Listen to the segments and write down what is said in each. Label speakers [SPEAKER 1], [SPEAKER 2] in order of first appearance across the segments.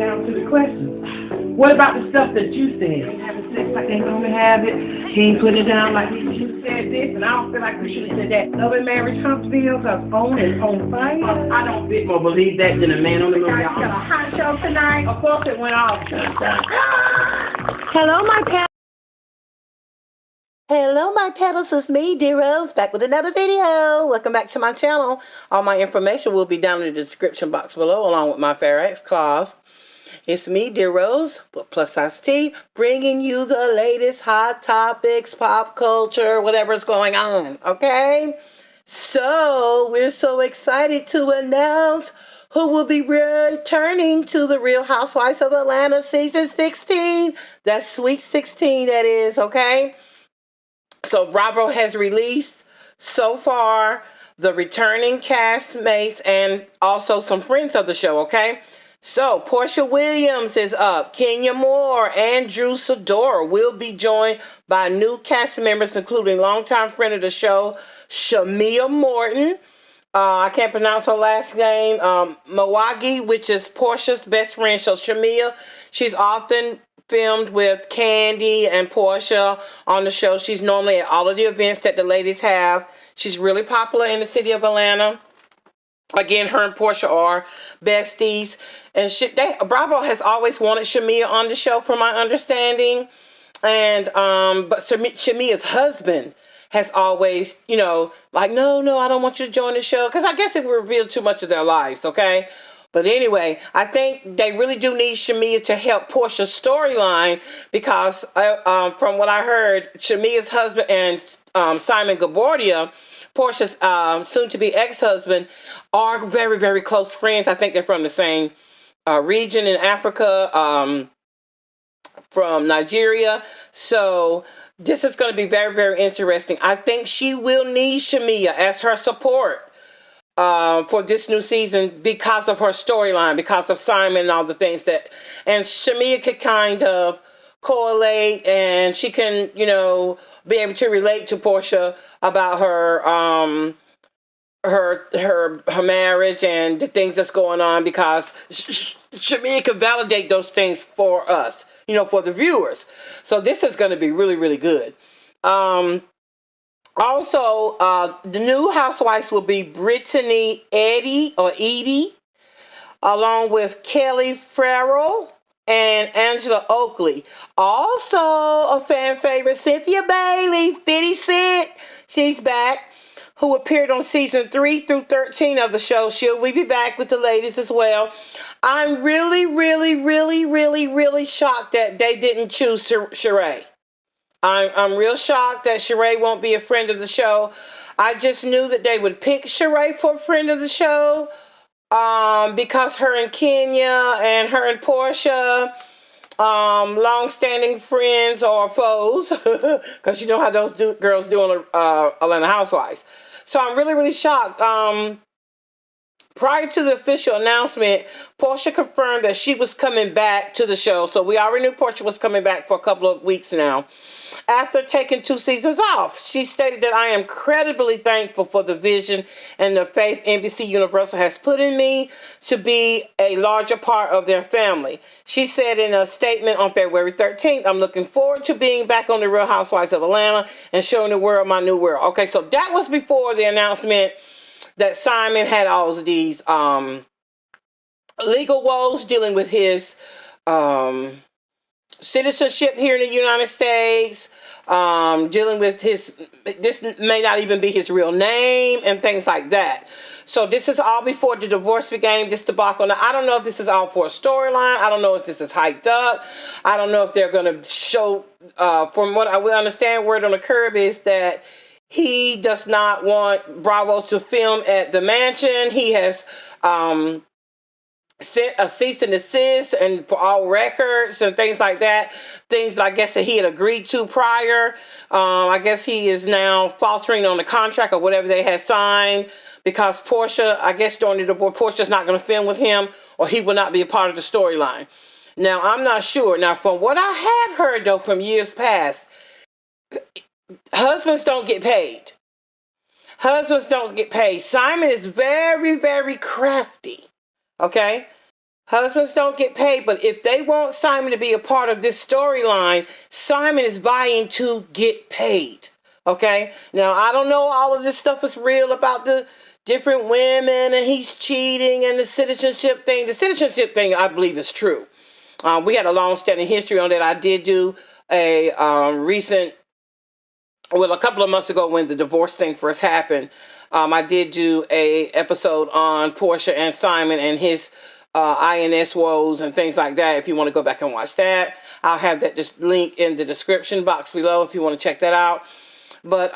[SPEAKER 1] down to the questions. What about the stuff that you said? They having sex like they normally have it. He ain't put it down like he should have said this, and I don't feel like we should have said that. Love and Marriage Huntsville, because on is on fire. I don't bit more believe that than a man on the moon. I got a hot show tonight. Of course it went off.
[SPEAKER 2] Hello, my pet.
[SPEAKER 3] Hello, my petals. It's me, Dear Rose, back with another video. Welcome back to my channel. All my information will be down in the description box below, along with my FairX clause. It's me, Dear Rose, plus size T, bringing you the latest hot topics, pop culture, whatever's going on, okay? So, we're so excited to announce who will be returning to the Real Housewives of Atlanta season 16. That's Sweet 16, that is, okay? So Bravo has released so far the returning castmates and also some friends of the show, okay? So Portia Williams is up. Kenya Moore and Drew Sidora will be joined by new cast members, including longtime friend of the show, Shamia Morton. I can't pronounce her last name. Mawagi, which is Portia's best friend. So Shamia, she's often filmed with Candy and Portia on the show. She's normally at all of the events that the ladies have. She's really popular in the city of Atlanta. Again, her and Portia are besties. And Bravo has always wanted Shamia on the show, from my understanding. And but Shamia's husband has always, like, no, I don't want you to join the show. Because I guess it would reveal too much of their lives, okay? But anyway, I think they really do need Shamia to help Portia's storyline because from what I heard, Shamia's husband and Simon Gabordia, Portia's soon-to-be ex-husband, are very, very close friends. I think they're from the same region in Africa, from Nigeria. So this is going to be very, very interesting. I think she will need Shamia as her support for this new season because of her storyline, because of Simon and all the things and Shamia could kind of correlate, and she can, be able to relate to Portia about her marriage and the things that's going on, because Shamia can validate those things for us, for the viewers. So this is going to be really, really good. Also, the new housewives will be Brittany Edie, along with Kelly Farrell and Angela Oakley. Also, a fan favorite, Cynthia Bailey, 50 Cent, she's back, who appeared on season 3 through 13 of the show. She'll be back with the ladies as well. I'm really, really, really, really, really shocked that they didn't choose Shereé. I'm real shocked that Shereé won't be a friend of the show. I just knew that they would pick Shereé for a friend of the show because her and Kenya and her and Portia, long-standing friends or foes, because you know how those girls do on Atlanta Housewives. So I'm really, really shocked. Prior to the official announcement, Portia confirmed that she was coming back to the show. So we already knew Portia was coming back for a couple of weeks now. After taking 2 seasons off, she stated that I am incredibly thankful for the vision and the faith NBC Universal has put in me to be a larger part of their family. She said in a statement on February 13th, I'm looking forward to being back on the Real Housewives of Atlanta and showing the world my new world. Okay, so that was before the announcement that Simon had all of these legal woes dealing with his citizenship here in the United States, dealing with this may not even be his real name and things like that. So this is all before the divorce became this debacle. Now, I don't know if this is all for a storyline. I don't know if this is hyped up. I don't know if they're going to show, from what I will understand, word on the curb is that he does not want Bravo to film at the mansion. He has sent a cease and desist and for all records and things like that. Things that I guess that he had agreed to prior. I guess he is now faltering on the contract or whatever they had signed because Portia, I guess during the divorce, Portia's not going to film with him or he will not be a part of the storyline. Now, I'm not sure. Now, from what I have heard, though, from years past, husbands don't get paid. Husbands don't get paid. Simon is very, very crafty. Okay? Husbands don't get paid, but if they want Simon to be a part of this storyline, Simon is vying to get paid. Okay? Now, I don't know all of this stuff is real about the different women and he's cheating and the citizenship thing. The citizenship thing, I believe, is true. We had a long-standing history on that. I did do a a couple of months ago when the divorce thing first happened. I did do a episode on Portia and Simon and his INS woes and things like that. If you want to go back and watch that, I'll have that just link in the description box below if you want to check that out. But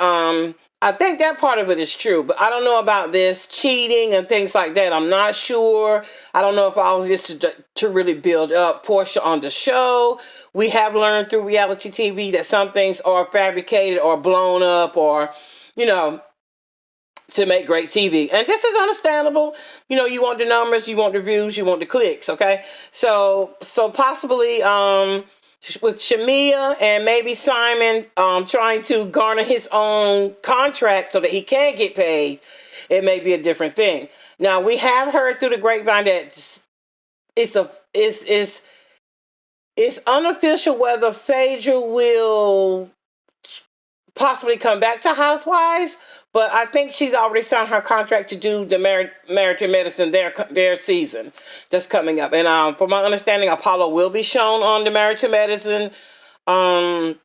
[SPEAKER 3] I think that part of it is true, but I don't know about this cheating and things like that. I'm not sure. I don't know if all of this is to really build up Portia on the show. We have learned through reality TV that some things are fabricated or blown up or, to make great TV. And this is understandable. You want the numbers, you want the views, you want the clicks, okay? So possibly with Shamia and maybe Simon trying to garner his own contract so that he can get paid, it may be a different thing. Now, we have heard through the grapevine that it's unofficial whether Phaedra will possibly come back to Housewives, but I think she's already signed her contract to do the Married to Medicine, their season that's coming up. And from my understanding, Apollo will be shown on the Married to Medicine a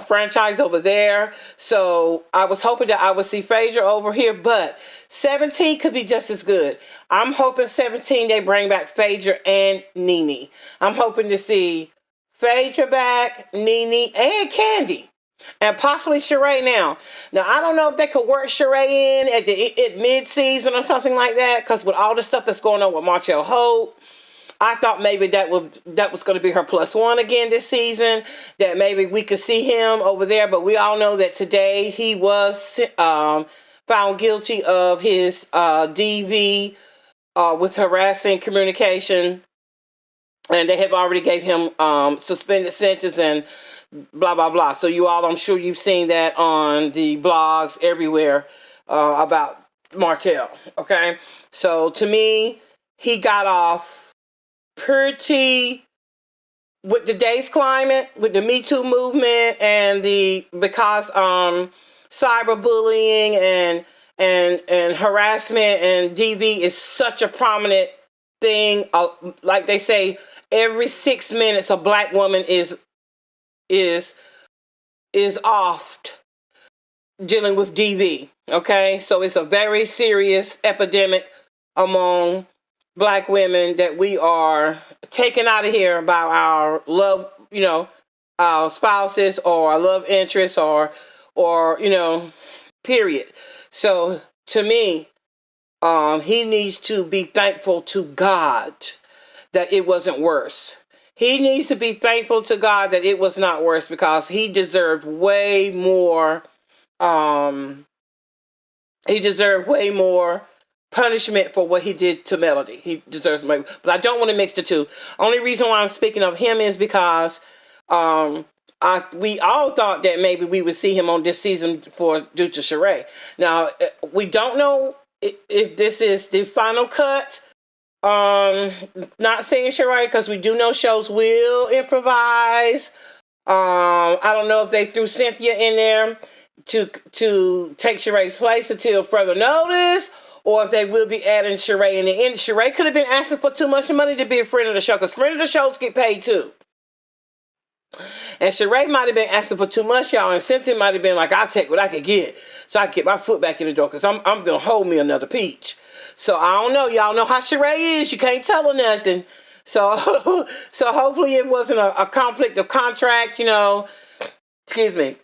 [SPEAKER 3] franchise over there. So I was hoping that I would see Phaedra over here, but 17 could be just as good. I'm hoping 17 they bring back Phaedra and Nene. I'm hoping to see Phaedra back, Nene, and Candy. And possibly Shereé now. Now, I don't know if they could work Shereé in at mid-season or something like that, because with all the stuff that's going on with Martell Hope, I thought maybe that was going to be her +1 again this season, that maybe we could see him over there. But we all know that today he was found guilty of his DV with harassing communication, and they have already gave him suspended sentence and blah, blah, blah. So you all, I'm sure you've seen that on the blogs everywhere about Martell, okay? So to me, he got off pretty, with today's climate, with the Me Too movement and because cyberbullying and harassment and DV is such a prominent thing. Like they say, every 6 minutes a black woman is oft dealing with DV. Okay, so it's a very serious epidemic among black women that we are taken out of here by our love, our spouses or our love interests or period. So to me, he needs to be thankful to God that it wasn't worse. He needs to be thankful to God that it was not worse, because he deserved way more. He deserved way more punishment for what he did to Melody. He deserves more. But I don't want to mix the two. Only reason why I'm speaking of him is because we all thought that maybe we would see him on this season due to Sheree. Now, we don't know if this is the final cut. Not saying Sheree, because we do know shows will improvise. I don't know if they threw Cynthia in there to take Sheree's place until further notice, or if they will be adding Sheree in the end. Sheree could have been asking for too much money to be a friend of the show, because friend of the shows get paid too. And Sheree might have been asking for too much, y'all, and Cynthia might have been like, I'll take what I can get, so I can get my foot back in the door, because I'm going to hold me another peach. So I don't know. Y'all know how Sheree is. You can't tell her nothing. So hopefully it wasn't a conflict of contract, excuse me,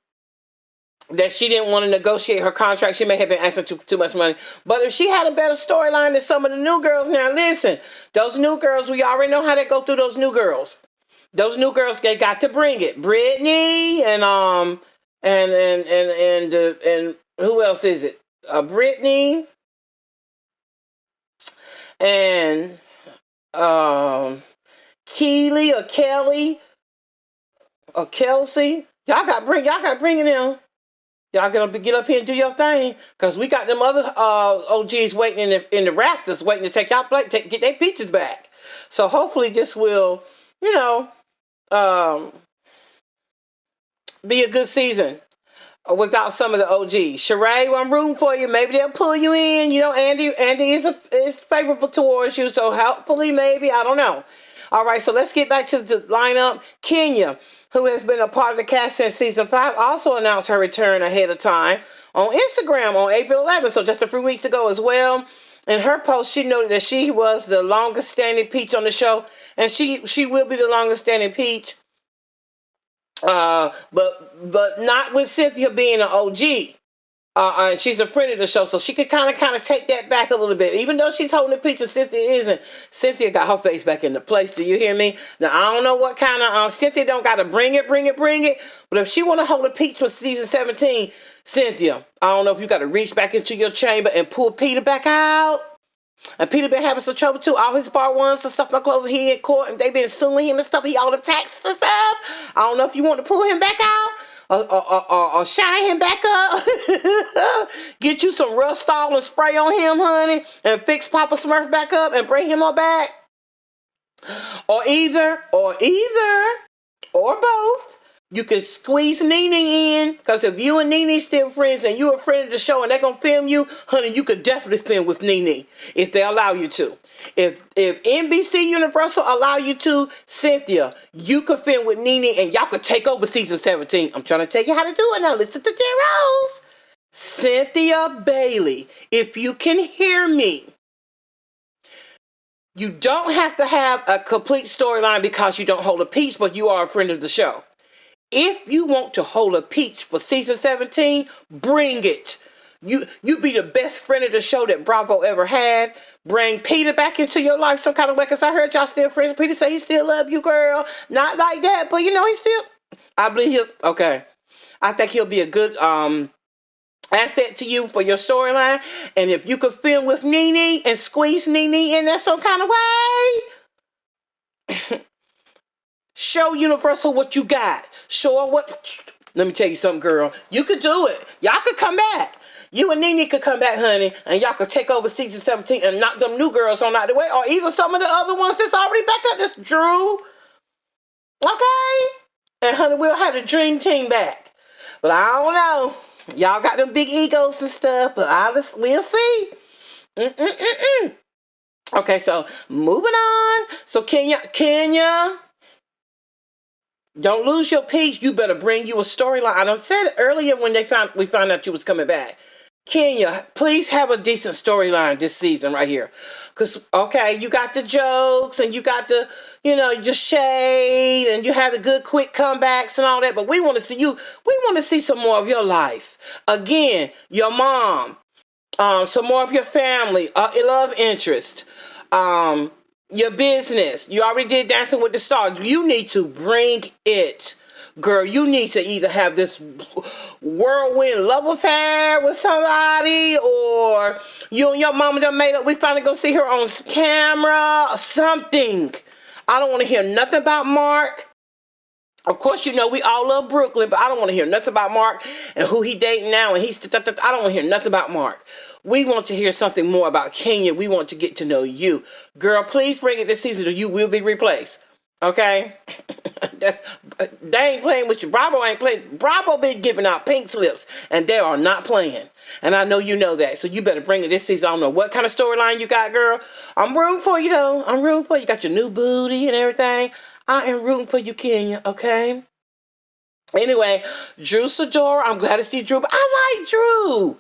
[SPEAKER 3] that she didn't want to negotiate her contract. She may have been asking too much money. But if she had a better storyline than some of the new girls, now listen, those new girls, we already know how they go through those new girls. Those new girls, they got to bring it. Brittany and who else is it? Brittany and Keely or Kelly or Kelsey. Y'all got bring it in. Y'all get up here and do your thing, cause we got them other OGs waiting in the rafters, waiting to take y'all get their peaches back. So hopefully this will, you know, um, be a good season without some of the OGs. Sheree, I'm rooting for you. Maybe they'll pull you in. You know, Andy is favorable towards you, so hopefully, maybe, I don't know. All right, so let's get back to the lineup. Kenya, who has been a part of the cast since season 5, also announced her return ahead of time on Instagram on April 11th, so just a few weeks ago as well. In her post, she noted that she was the longest standing peach on the show, and she will be the longest standing peach. But not with Cynthia being an OG. And she's a friend of the show, so she could kind of take that back a little bit. Even though she's holding the peach and Cynthia isn't, Cynthia got her face back into place. Do you hear me? Now, I don't know what kind of, Cynthia don't got to bring it. But if she want to hold a peach for season 17, Cynthia, I don't know if you got to reach back into your chamber and pull Peter back out. And Peter been having some trouble too. All his bar ones and stuff not closing. He in court and they been suing him and stuff. He all the taxes and stuff. I don't know if you want to pull him back out or shine him back up. Get you some Rustall and spray on him, honey, and fix Papa Smurf back up and bring him all back. Or either or both. You can squeeze Nene in, because if you and Nene still friends and you're a friend of the show and they're going to film you, honey, you could definitely film with Nene if they allow you to. If NBC Universal allow you to, Cynthia, you could film with Nene and y'all could take over season 17. I'm trying to tell you how to do it now. Listen to Rose. Cynthia Bailey, if you can hear me, you don't have to have a complete storyline because you don't hold a peach, but you are a friend of the show. If you want to hold a peach for season 17, bring it. You be the best friend of the show that Bravo ever had. Bring Peter back into your life some kind of way, because I heard y'all still friends. Peter say he still love you, girl. Not like that, but you know he still, I believe okay. I think he'll be a good asset to you for your storyline. And if you could film with Nene and squeeze Nene in there some kind of way, show Universal what you got. Show her what. Let me tell you something, girl. You could do it. Y'all could come back. You and Nene could come back, honey, and y'all could take over season 17 and knock them new girls on out the way, or either some of the other ones that's already back up. This Drew. Okay? And honey, we'll have the dream team back. But I don't know. Y'all got them big egos and stuff, but we'll see. Okay, so moving on. So Kenya, don't lose your peach. You better bring you a storyline. I done said earlier when we found out you was coming back. Kenya, please have a decent storyline this season right here. Because, okay, you got the jokes and you got the, your shade and you have the good quick comebacks and all that. But we want to see you. We want to see some more of your life. Again, your mom, some more of your family, love interest, your business. You already did Dancing with the Stars. You need to bring it. Girl, you need to either have this whirlwind love affair with somebody, or you and your mama done made up. We finally go see her on camera or something. I don't want to hear nothing about Mark. Of course, we all love Brooklyn, but I don't want to hear nothing about Mark and who he dating now. And I don't want to hear nothing about Mark. We want to hear something more about Kenya. We want to get to know you. Girl, please bring it this season or you will be replaced. Okay? They ain't playing with you. Bravo ain't playing. Bravo been giving out pink slips, and they are not playing. And I know you know that. So you better bring it this season. I don't know what kind of storyline you got, girl. I'm rooting for you, though. I'm rooting for you. You got your new booty and everything. I am rooting for you, Kenya, okay? Anyway, Drew Sidora, I'm glad to see Drew. But I like Drew.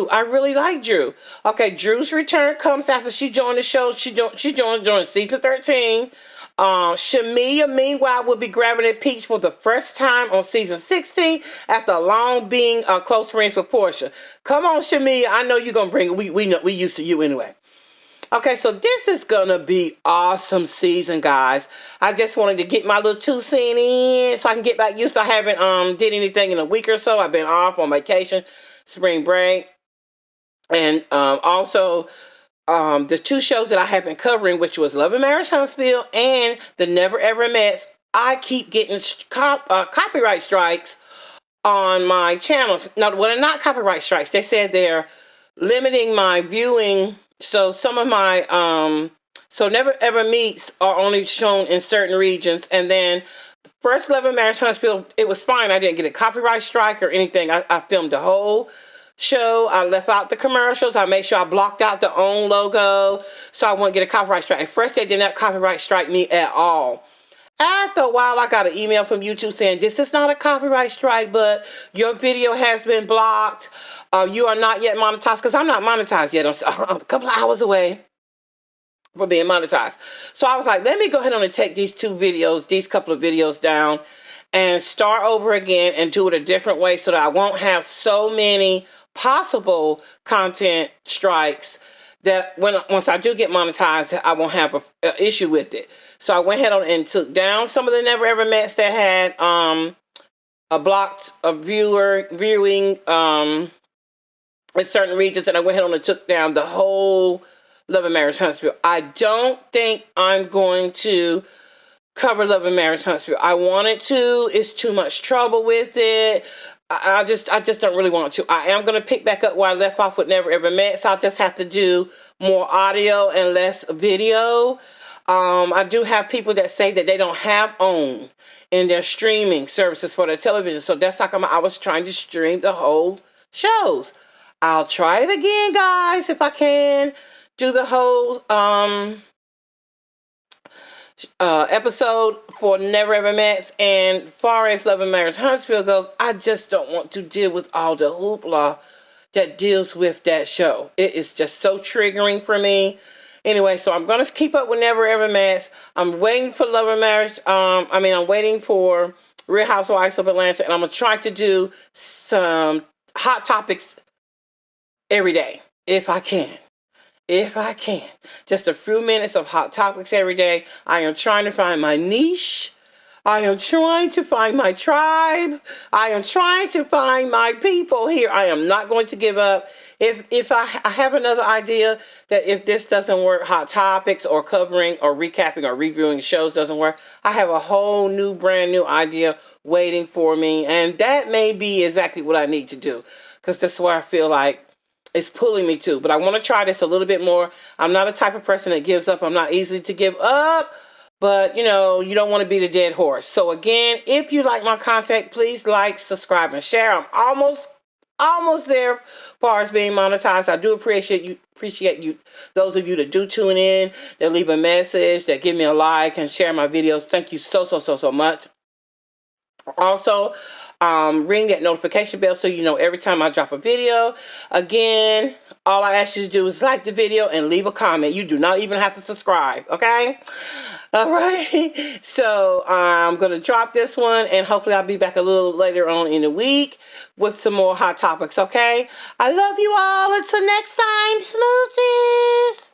[SPEAKER 3] I really like Drew. Okay, Drew's return comes after she joined the show. She joined during season 13. Shamia, meanwhile, will be grabbing a peach for the first time on season 16 after long being close friends with Portia. Come on, Shamia. I know you're going to bring it. We used to you anyway. Okay, so this is going to be awesome season, guys. I just wanted to get my little 2 cents in so I can get back used to. I haven't did anything in a week or so. I've been off on vacation, spring break. And also the 2 shows that I have been covering, which was Love and Marriage Huntsville and The Never Ever Mets. I keep getting copyright strikes on my channels. Now, well, they're not copyright strikes. They said they're limiting my viewing. So some of my so Never Ever Meets are only shown in certain regions. And then first Love and Marriage Huntsville, it was fine. I didn't get a copyright strike or anything. I filmed the whole show. I left out the commercials. I made sure I blocked out the own logo so I wouldn't get a copyright strike. At first, they did not copyright strike me at all. After a while, I got an email from YouTube saying, this is not a copyright strike, but your video has been blocked. You are not yet monetized, because I'm not monetized yet. I'm a couple of hours away from being monetized. So I was like, let me go ahead and take these couple of videos down and start over again and do it a different way so that I won't have so many possible content strikes that once I do get monetized, I won't have an issue with it. So I went ahead and took down some of the Never Ever Mets that had a blocked viewing in certain regions, and I went ahead and took down the whole Love and Marriage Huntsville. I don't think I'm going to cover Love and Marriage Huntsville. I wanted to. It's too much trouble with it. I just don't really want to. I am going to pick back up where I left off with Never Ever Met, so I'll just have to do more audio and less video. I do have people that say that they don't have OWN in their streaming services for their television, so that's like I was trying to stream the whole shows. I'll try it again, guys, if I can do the whole episode for Never Ever Met. And far as Love and Marriage Huntsville goes, I just don't want to deal with all the hoopla that deals with that show. It is just so triggering for me. Anyway, so I'm going to keep up with Never Ever Met. I'm waiting for Love and Marriage. I'm waiting for Real Housewives of Atlanta, and I'm going to try to do some hot topics every day if I can. If I can. Just a few minutes of hot topics every day. I am trying to find my niche. I am trying to find my tribe. I am trying to find my people here. I am not going to give up. If I have another idea that if this doesn't work, hot topics or covering or recapping or reviewing shows doesn't work, I have a whole new, brand new idea waiting for me. And that may be exactly what I need to do, because that's where I feel like it's pulling me to. But I want to try this a little bit more. I'm not a type of person that gives up. I'm not easy to give up. But, you don't want to be the dead horse. So, again, if you like my content, please like, subscribe, and share. I'm almost there as far as being monetized. I do appreciate you, those of you that do tune in, that leave a message, that give me a like and share my videos. Thank you so much. Also, ring that notification bell so you know every time I drop a video. Again, all I ask you to do is like the video and leave a comment. You do not even have to subscribe, okay? All right. So I'm going to drop this one, and hopefully I'll be back a little later on in the week with some more hot topics, okay? I love you all. Until next time, smoothies.